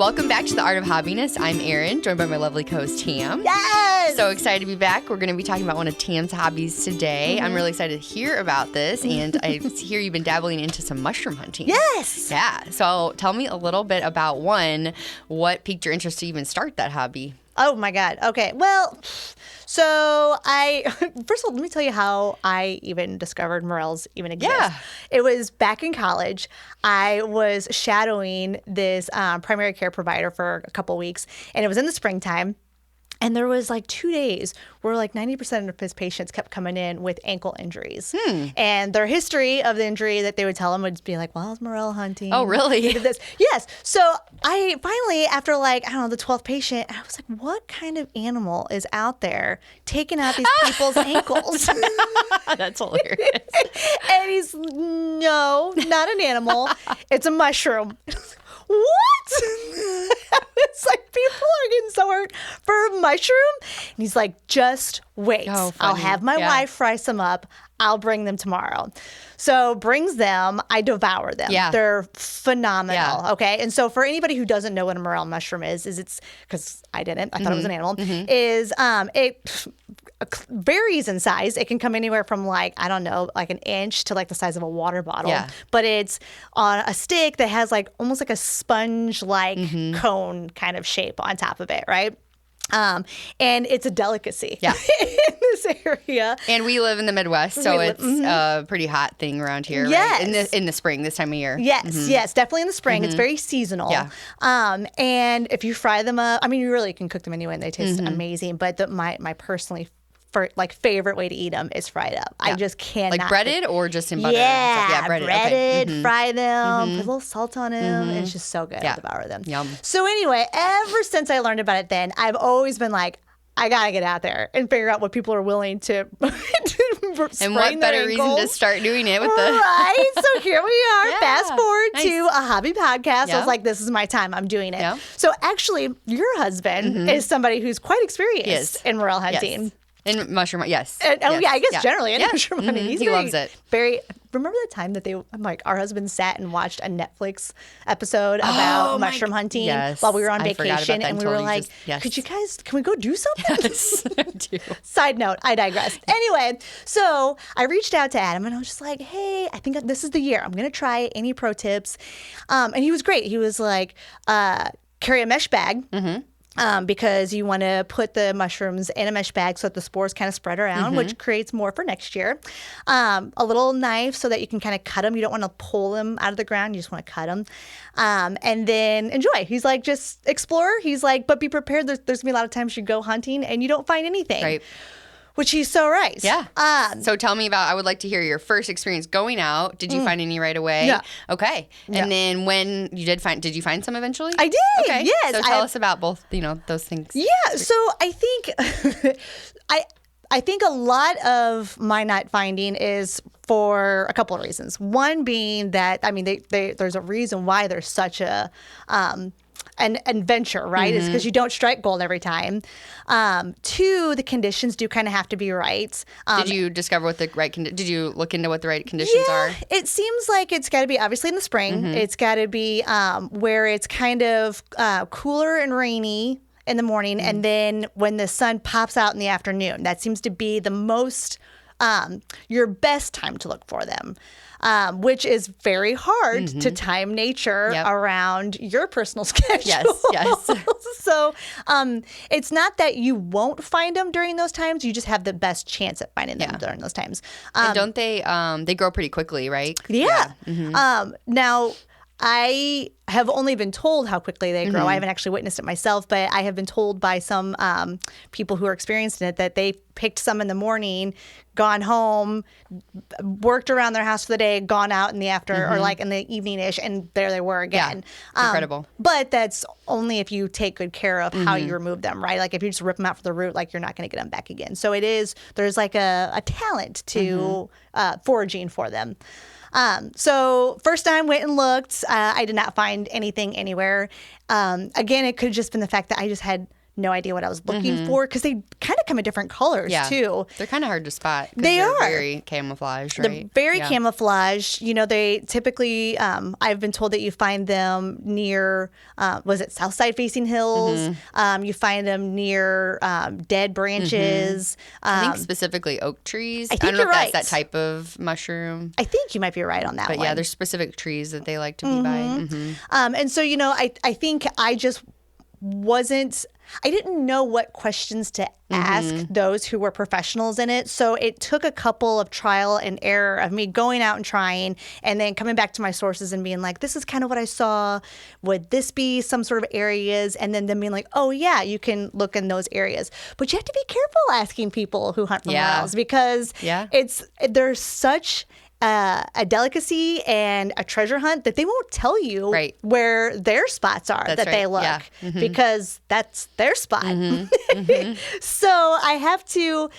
Welcome back to The Art of Hobbiness. I'm Erin, joined by my lovely co-host Tam. Yes! So excited to be back. We're going to be talking about one of Tam's hobbies today. I'm really excited to hear about this, and I hear you've been dabbling into some mushroom hunting. Yes! Yeah. So tell me a little bit about, what piqued your interest to even start that hobby? Oh my God. Okay. Well, so first of all, let me tell you how I even discovered Morels even exist. Yeah. It was back in college. I was shadowing this primary care provider for a couple weeks, and it was in the springtime. And there was like 2 days where like 90% of his patients kept coming in with ankle injuries. And their history of the injury that they would tell him would be like, well, I was morel hunting. Oh, really? He did this. Yes. So I finally, after the 12th patient, I was like, what kind of animal is out there taking out these people's ankles? That's hilarious. And he's, no, not an animal. It's a mushroom. What? It's like, people are getting so hurt for a mushroom. And he's like, just wait. Oh, I'll funny. have my wife fry some up. I'll bring them tomorrow. So brings them. I devour them. Yeah. They're phenomenal. Yeah. Okay. And so for anybody who doesn't know what a morel mushroom is it's, because I didn't, I thought it was an animal, is it varies in size. It can come anywhere from like an inch to like the size of a water bottle. Yeah. But it's on a stick that has like almost like a sponge like cone kind of shape on top of it, right? And it's a delicacy in this area. And we live in the Midwest, so it's a pretty hot thing around here, Yes. right? In the spring, this time of year. Yes, yes, definitely in the spring. It's very seasonal. Yeah. And if you fry them up, I mean, you really can cook them anyway, and they taste amazing. But my personally favorite way to eat them is fried up. I just cannot. Like breaded or just in butter? Yeah, Breaded. breaded, Okay. fry them, put a little salt on them. It's just so good. Yeah. I devour them. Yum. So anyway, ever since I learned about it then, I've always been like, I gotta get out there and figure out what people are willing to And what better reason to start doing it with the... Right. So here we are. Yeah. Fast forward Nice. to a hobby podcast. I Yeah. was like, this is my time. I'm doing it. Yeah. So actually, your husband is somebody who's quite experienced in morel hunting. Yes. In mushroom, yes. And, yes. I guess generally in Yeah. mushroom hunting. He's He loves it. Remember the time that our husband sat and watched a Netflix episode about mushroom hunting while we were on I forgot about vacation, that and we until were you like, just- can we go do something? Yes, I do. Side note, I digress. Anyway, so I reached out to Adam and I was just like, hey, I think this is the year. I'm going to try it. Any pro tips? And he was great. He was like, carry a mesh bag. Because you want to put the mushrooms in a mesh bag so that the spores kind of spread around, which creates more for next year. A little knife so that you can kind of cut them. You don't want to pull them out of the ground. You just want to cut them. And then enjoy. He's like, just explore. He's like, but be prepared. There's going to be a lot of times you go hunting and you don't find anything. Right. Which he's so right. Yeah. So tell me I would like to hear your first experience going out. Did you find any right away? Yeah. Okay. Yeah. And then when you did you find some eventually? I did. Okay. Yes. So tell us about both, those things. Yeah. So I think I think a lot of my not finding is for a couple of reasons. One being that, I mean, there's a reason why there's such an adventure, right? It's because you don't strike gold every time. Two, the conditions do kind of have to be right. Did you discover what the right did you look into what the right conditions are? It seems like it's got to be obviously in the spring. It's got to be where it's kind of cooler and rainy in the morning, and then when the sun pops out in the afternoon. That seems to be the most your best time to look for them. Which is very hard to time nature around your personal schedule. Yes. So it's not that you won't find them during those times. You just have the best chance at finding them during those times. And don't they grow pretty quickly, right? Yeah. Now, I have only been told how quickly they grow. I haven't actually witnessed it myself, but I have been told by some people who are experienced in it that they picked some in the morning, gone home, worked around their house for the day, gone out in the or like in the evening-ish, and there they were again. Yeah, incredible. But that's only if you take good care of how you remove them, right? Like if you just rip them out for the root, like you're not going to get them back again. So there's like a talent to foraging for them. So first time went and looked, I did not find anything anywhere. Again, it could have just been the fact that I just had no idea what I was looking for because they kind of come in different colors too. They're kind of hard to spot. They are very camouflage, right? They're very camouflage. You know, they typically, I've been told that you find them near, was it south side facing hills? You find them near dead branches. I think specifically oak trees. I think don't know you're if right. that's that type of mushroom. I think you might be right on that But one. yeah, there's specific trees that they like to be by. And so, you know, I think I just I didn't know what questions to ask those who were professionals in it. So it took a couple of trial and error of me going out and trying and then coming back to my sources and being like, this is kind of what I saw. Would this be some sort of areas? And then them being like, oh, yeah, you can look in those areas. But you have to be careful asking people who hunt for morels because there's such a delicacy and a treasure hunt that they won't tell you where their spots are they look because that's their spot. So I have to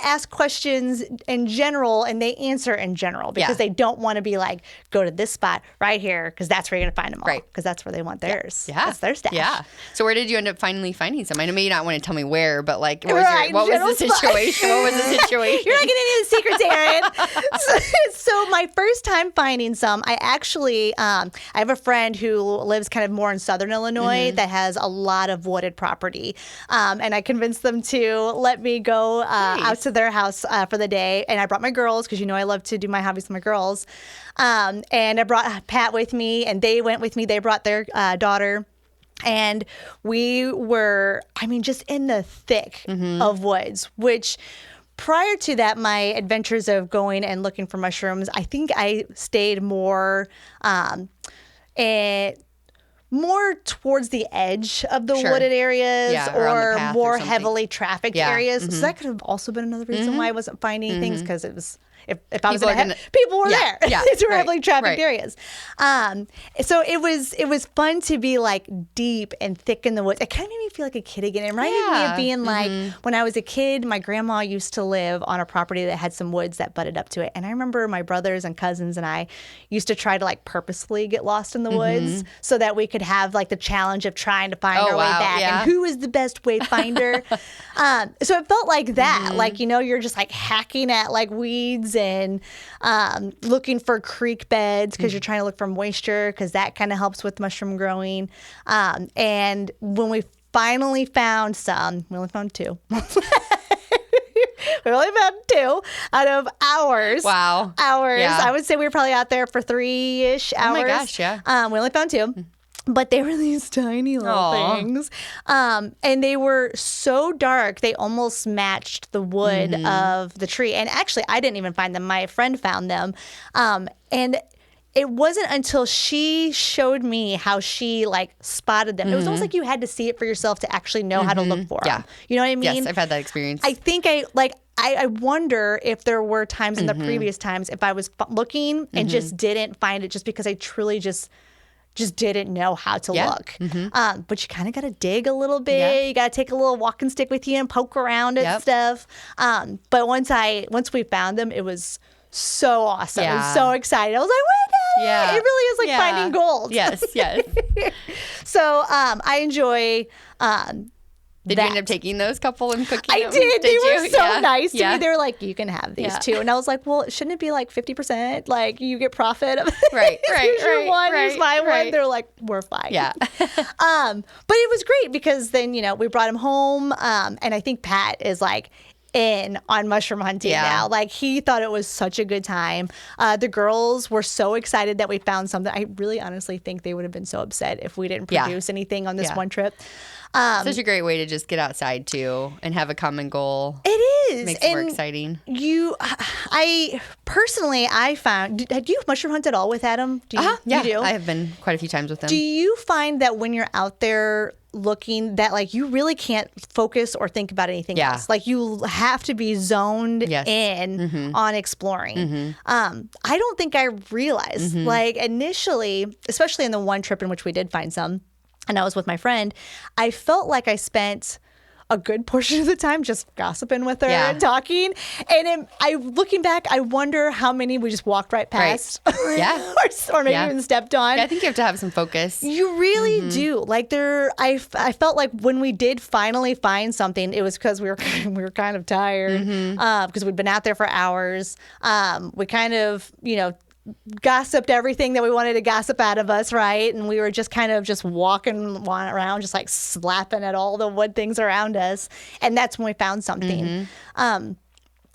ask questions in general and they answer in general because they don't want to be like, go to this spot right here because that's where you're going to find them all because that's where they want theirs. Yeah. That's their stash. Yeah. So where did you end up finally finding some? I know maybe you don't want to tell me where, but like what was the situation? What was the situation? You're not getting any of the secrets, Erin. So my first time finding some, I actually, I have a friend who lives kind of more in southern Illinois that has a lot of wooded property. And I convinced them to let me go out to their house for the day. And I brought my girls because, you know, I love to do my hobbies with my girls. And I brought Pat with me and they went with me. They brought their daughter. And we were, just in the thick of woods, which prior to that, my adventures of going and looking for mushrooms, I think I stayed more more towards the edge of the wooded areas or more heavily trafficked areas. So that could have also been another reason why I wasn't finding things because it was, if I was people were there. These were heavily trafficked areas. So it was fun to be like deep and thick in the woods. It kind of made me feel like a kid again. It reminded me of being like when I was a kid, my grandma used to live on a property that had some woods that butted up to it. And I remember my brothers and cousins and I used to try to like purposefully get lost in the woods so that we could have like the challenge of trying to find our way back and who is the best wayfinder. So it felt like that. Like, you know, you're just like hacking at like weeds and looking for creek beds because you're trying to look for moisture because that kind of helps with mushroom growing. And when we finally found some, we only found 2. We only found 2 out of hours. Wow. Hours. Yeah. I would say we were probably out there for 3-ish hours. Oh my gosh, yeah. We only found 2. But they were these tiny little things. And they were so dark, they almost matched the wood of the tree. And actually, I didn't even find them. My friend found them. And it wasn't until she showed me how she like spotted them. It was almost like you had to see it for yourself to actually know how to look for them. You know what I mean? Yes, I've had that experience. I think I wonder if there were times in the previous times if I was looking and just didn't find it just because I truly just didn't know how to look. But you kind of got to dig a little bit. Yeah. You got to take a little walking stick with you and poke around and stuff. But once we found them, it was so awesome. I was so excited. I was like, wait, it really is like finding gold. Yes. So I enjoy Did you end up taking those couple and cooking I them? did. They were so nice to Yeah. me. They were like, you can have these too. And I was like, well, shouldn't it be like 50%? Like you get profit of it. Right. Here's your one, here's my one. They're like, we're fine. Yeah. But it was great because then, you know, we brought him home. And I think Pat is like in on mushroom hunting now. Like he thought it was such a good time. The girls were so excited that we found something. I really honestly think they would have been so upset if we didn't produce anything on this one trip. Such a great way to just get outside too and have a common goal. It is. Makes it more exciting. I personally found, had you mushroom hunt at all with Adam? Yeah. You do? I have been quite a few times with him. Do you find that when you're out there looking that like you really can't focus or think about anything else? Like you have to be zoned in on exploring. I don't think I realized like initially, especially in the one trip in which we did find some, and I was with my friend, I felt like I spent a good portion of the time just gossiping with her Yeah. and talking. And looking back, I wonder how many we just walked right past. Yeah. or maybe Yeah. even stepped on. Yeah, I think you have to have some focus. You really do. Like I felt like when we did finally find something, it was because we were kind of tired because we'd been out there for hours. We kind of, gossiped everything that we wanted to gossip out of us, right? And we were just kind of just walking around, just like slapping at all the wood things around us. And that's when we found something.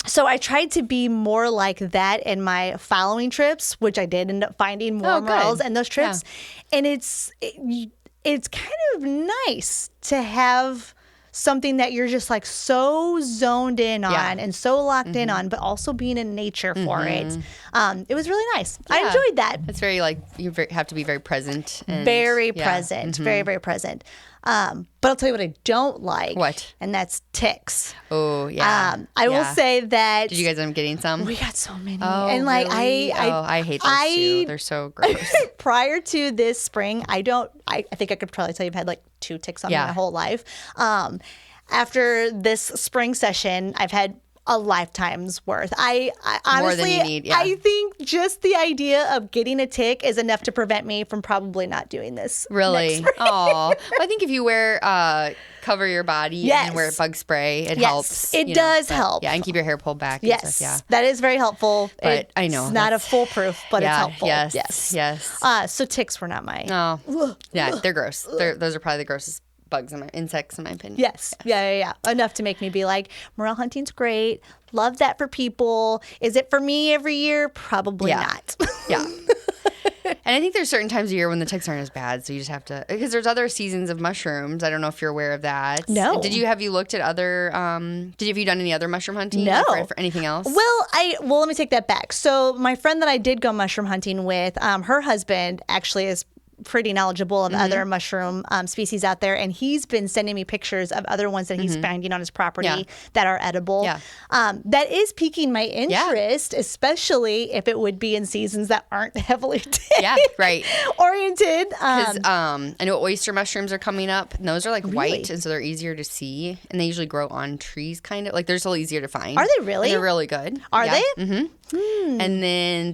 So I tried to be more like that in my following trips, which I did end up finding more morels in those trips. Yeah. And it's kind of nice to have something that you're just like so zoned in on and so locked in on, but also being in nature for it. It was really nice. Yeah. I enjoyed that. It's very have to be very present. And, very present. Very, very present. But I'll tell you what I don't like. What? And that's ticks. Oh, yeah. I will say that. Did you guys end up getting some? We got so many. Oh, and like really? I hate those too. They're so gross. Prior to this spring, I think I could probably tell you I've had like 2 ticks on me my whole life. After this spring session, I've had a lifetime's worth. I honestly, more than you need, yeah. I think just the idea of getting a tick is enough to prevent me from probably not doing this. Really? Oh, I think if you wear cover your body and wear bug spray, it helps. It does help. Yeah, and keep your hair pulled back. Yes, and stuff, that is very helpful. But I know it's not a foolproof, but it's helpful. Yes. So ticks were not my. Oh, yeah, they're gross. Those are probably the grossest insects in my opinion. Yes. Yeah. Enough to make me be like, morel hunting's great. Love that for people. Is it for me every year? Probably not. Yeah. And I think there's certain times of year when the ticks aren't as bad, so you just have to, because there's other seasons of mushrooms. I don't know if you're aware of that. No. Have you looked at other, have you done any other mushroom hunting? No. For anything else? Well, let me take that back. So my friend that I did go mushroom hunting with, her husband actually is pretty knowledgeable of other mushroom species out there, and he's been sending me pictures of other ones that he's finding on his property that are edible. Yeah. That is piquing my interest, especially if it would be in seasons that aren't heavily oriented. I know oyster mushrooms are coming up, and those are like white, and so they're easier to see, and they usually grow on trees, kind of like they're still easier to find. Are they really? And they're really good. Are they? Mm-hmm. And then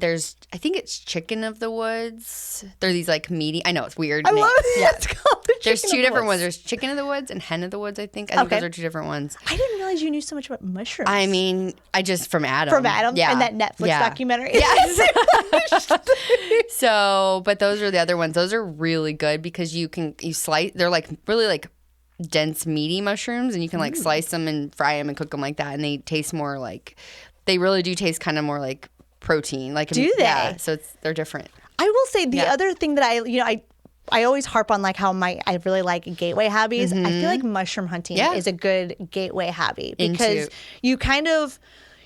I think it's chicken of the woods. They're these like meaty. I know it's weird. I love it. Yeah. It's called the There's chicken 2 of the different woods. ones. There's chicken of the woods and hen of the woods. I think those are 2 different ones. I didn't realize you knew so much about mushrooms. I mean, I just from Adam. Yeah. And that Netflix documentary. Yes. So, but those are the other ones. Those are really good because you slice. They're like really like dense meaty mushrooms, and you can like slice them and fry them and cook them like that, and they taste more like. They really do taste kind of more like protein. Like do they? Yeah. So they're different. I will say the other thing that I always harp on like how I really like gateway hobbies. I feel like mushroom hunting is a good gateway hobby because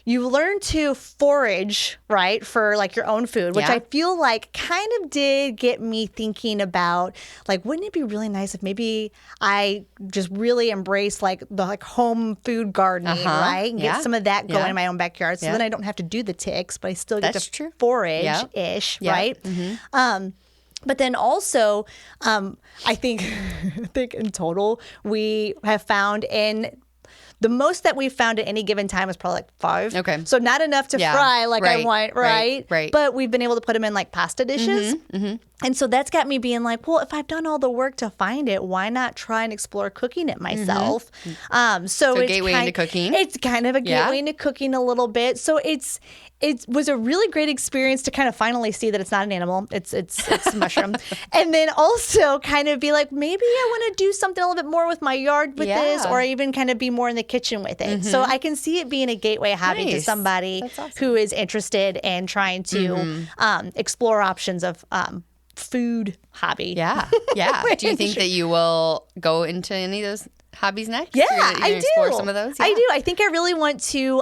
you learn to forage, right, for like your own food, which I feel like kind of did get me thinking about like, wouldn't it be really nice if maybe I just really embrace like the like home food gardening, right? And get some of that going in my own backyard. So then I don't have to do the ticks, but I still get to forage-ish, right? But then also, I think in total, we have found the most that we've found at any given time is probably like 5. Okay. So not enough to fry like I want, right? Right. But we've been able to put them in like pasta dishes. And so that's got me being like, well, if I've done all the work to find it, why not try and explore cooking it myself? So it's gateway into cooking. It's kind of a gateway into cooking a little bit. So it was a really great experience to kind of finally see that it's not an animal. It's a mushroom. And then also kind of be like, maybe I want to do something a little bit more with my yard with this, or even kind of be more in the kitchen with it. So I can see it being a gateway hobby to somebody who is interested in trying to explore options of food hobby. Yeah. Do you think that you will go into any of those hobbies next? Yeah, you're gonna I do. Explore some of those. Yeah. I do. I think I really want to.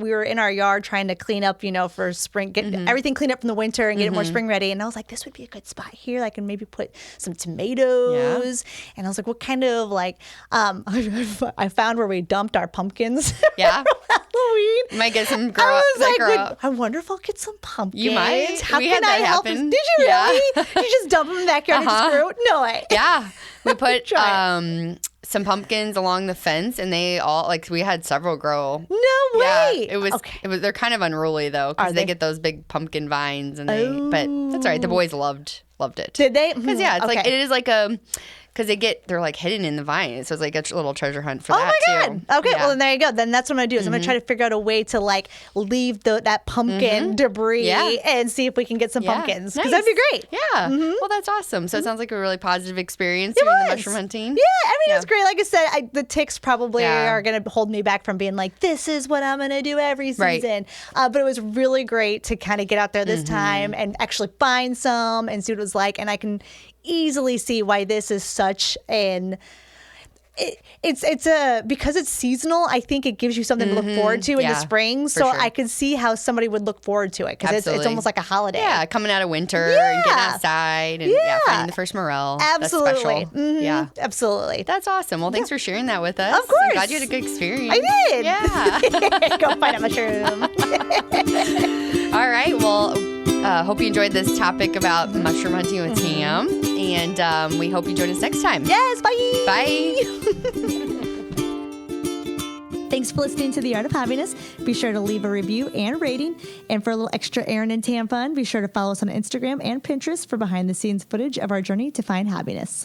We were in our yard trying to clean up, for spring, get everything cleaned up from the winter and get it more spring ready. And I was like, this would be a good spot here. I can maybe put some tomatoes. Yeah. And I was like, what kind of like? I found where we dumped our pumpkins. Yeah. Halloween. You might get some grow up. I wonder if I'll get some pumpkins. You might. How we can had I that help? happen. Did you really? You just dump them in the backyard and just grew? No way. Yeah. We put some pumpkins along the fence, and they all like we had several grow. No way. Yeah, it was. Okay. It was. They're kind of unruly though because they get those big pumpkin vines, and but that's all right. The boys loved it. Did they? Because yeah, it's like it is like a. Because they're like hidden in the vine, so it's like a little treasure hunt for that too. Oh my god! Okay, well then there you go. Then that's what I'm gonna do. Is I'm gonna try to figure out a way to like leave that pumpkin debris and see if we can get some pumpkins because that'd be great. Yeah. Well, that's awesome. So it sounds like a really positive experience doing the mushroom hunting. Yeah, I mean it's great. Like I said, the ticks probably are gonna hold me back from being like, this is what I'm gonna do every season. Right. But it was really great to kind of get out there this time and actually find some and see what it was like, and I can easily see why this is such an it's a because it's seasonal. I think it gives you something to look forward to in the spring. So I could see how somebody would look forward to it because it's almost like a holiday. Yeah, coming out of winter and getting outside and finding the first morel. Absolutely, that's special. Yeah, absolutely. That's awesome. Well, thanks for sharing that with us. Of course, I'm glad you had a good experience. I did. Yeah, go find a mushroom. All right. Well. Hope you enjoyed this topic about mushroom hunting with Tam, and we hope you join us next time. Yes, bye. Bye. Thanks for listening to The Art of Happiness. Be sure to leave a review and rating. And for a little extra Aaron and Tam fun, be sure to follow us on Instagram and Pinterest for behind-the-scenes footage of our journey to find happiness.